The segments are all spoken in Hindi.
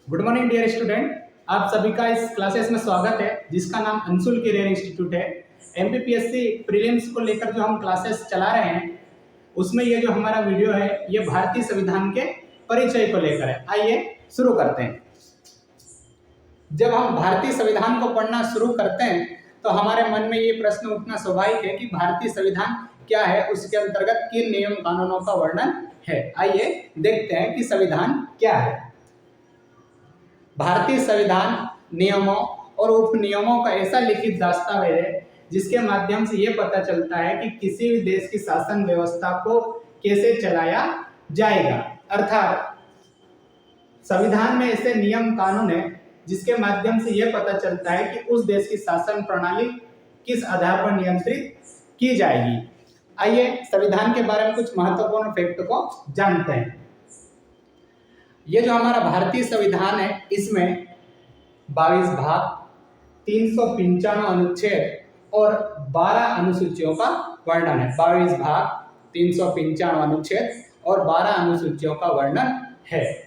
गुड मॉर्निंग डियर स्टूडेंट, आप सभी का इस क्लासेस में स्वागत है जिसका नाम अंशुल करियर इंस्टीट्यूट है। एमपीपीएससी प्रीलिम्स को लेकर जो हम क्लासेस चला रहे हैं उसमें ये जो हमारा वीडियो है ये भारतीय संविधान के परिचय को लेकर है। आइए शुरू करते हैं। जब हम भारतीय संविधान को पढ़ना शुरू करते हैं तो हमारे मन में ये प्रश्न उठना स्वाभाविक है कि भारतीय संविधान क्या है, उसके अंतर्गत किन नियम कानूनों का वर्णन है। आइए देखते हैं कि संविधान क्या है। भारतीय संविधान नियमों और उपनियमों का ऐसा लिखित दस्तावेज है जिसके माध्यम से ये पता चलता है कि किसी भी देश की शासन व्यवस्था को कैसे चलाया जाएगा। अर्थात संविधान में ऐसे नियम कानून है जिसके माध्यम से यह पता चलता है कि उस देश की शासन प्रणाली किस आधार पर नियंत्रित की जाएगी। आइए संविधान के बारे में कुछ महत्वपूर्ण फैक्ट को जानते हैं। ये जो हमारा भारतीय संविधान है इसमें 22 भाग, 395 अनुच्छेद और 12 अनुसूचियों का वर्णन है। 22 भाग, 395 अनुच्छेद और 12 अनुसूचियों का वर्णन है।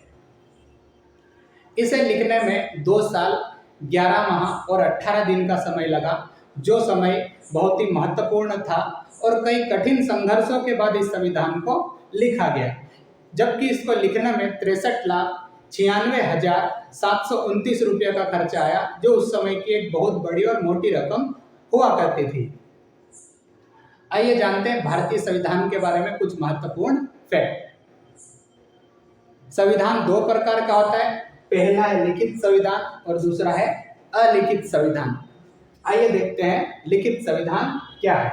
इसे लिखने में 2 साल 11 माह और 18 दिन का समय लगा, जो समय बहुत ही महत्वपूर्ण था और कई कठिन संघर्षों के बाद इस संविधान को लिखा गया, जबकि इसको लिखने में 63,96,729 रुपये का खर्चा आया, जो उस समय की एक बहुत बड़ी और मोटी रकम हुआ करती थी। आइए जानते हैं भारतीय संविधान के बारे में कुछ महत्वपूर्ण फैक्ट। संविधान 2 प्रकार का होता है, पहला है लिखित संविधान और दूसरा है अलिखित संविधान। आइए देखते हैं लिखित संविधान क्या है।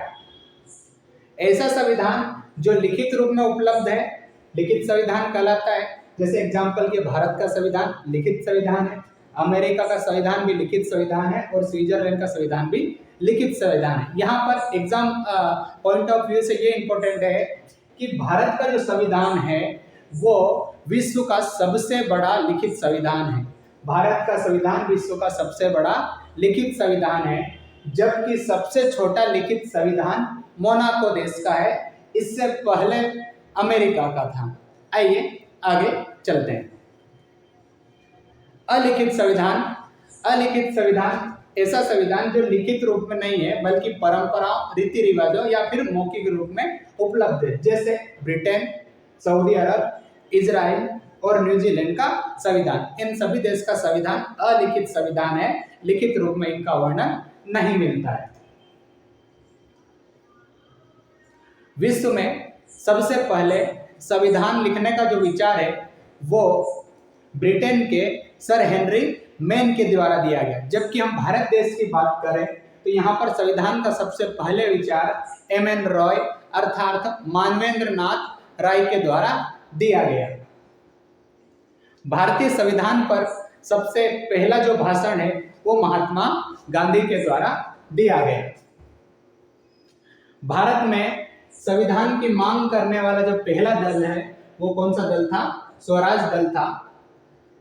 ऐसा संविधान जो लिखित रूप में उपलब्ध है लिखित संविधान कहलाता है। जैसे एग्जाम्पल के भारत का संविधान लिखित संविधान है, अमेरिका का संविधान भी लिखित संविधान है और स्विट्जरलैंड का संविधान भी लिखित संविधान है। यहाँ पर एग्जाम पॉइंट ऑफ व्यू से ये इम्पोर्टेंट है कि भारत का जो संविधान है वो विश्व का सबसे बड़ा लिखित संविधान है। भारत का संविधान विश्व का सबसे बड़ा लिखित संविधान है, जबकि सबसे छोटा लिखित संविधान मोनाको देश का है। इससे पहले अमेरिका का था। आइए आगे चलते हैं। अलिखित संविधान। अलिखित संविधान ऐसा संविधान जो लिखित रूप में नहीं है बल्कि परंपराओं, रीति रिवाजों या फिर मौखिक रूप में उपलब्ध है। जैसे ब्रिटेन, सऊदी अरब, इजराइल और न्यूजीलैंड का संविधान। इन सभी देश का संविधान अलिखित संविधान है, लिखित रूप में इनका वर्णन नहीं मिलता है। विश्व में सबसे पहले संविधान लिखने का जो विचार है वो ब्रिटेन के सर हेनरी मेन के द्वारा दिया गया, जबकि हम भारत देश की बात करें तो यहाँ पर संविधान का सबसे पहले विचार एम.एन. रॉय अर्थात मानवेंद्र नाथ राय के द्वारा दिया गया। भारतीय संविधान पर सबसे पहला जो भाषण है वो महात्मा गांधी के द्वारा दिया गया। भारत में संविधान की मांग करने वाला जो पहला दल है वो कौन सा दल था? स्वराज दल था।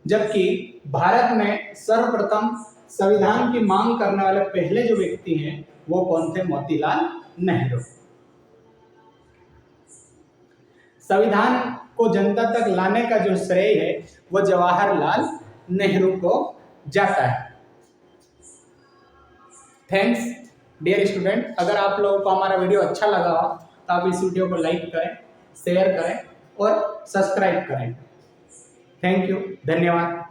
जबकि भारत में सर्वप्रथम संविधान की मांग करने वाले पहले जो व्यक्ति हैं वो कौन थे? मोतीलाल नेहरू। संविधान को जनता तक लाने का जो श्रेय है वो जवाहरलाल नेहरू को जाता है। Thanks dear student. अगर आप लोगों को हमारा वीडियो अच्छा लगा हो तो आप इस वीडियो को लाइक करें, शेयर करें और सब्सक्राइब करें। थैंक यू, धन्यवाद।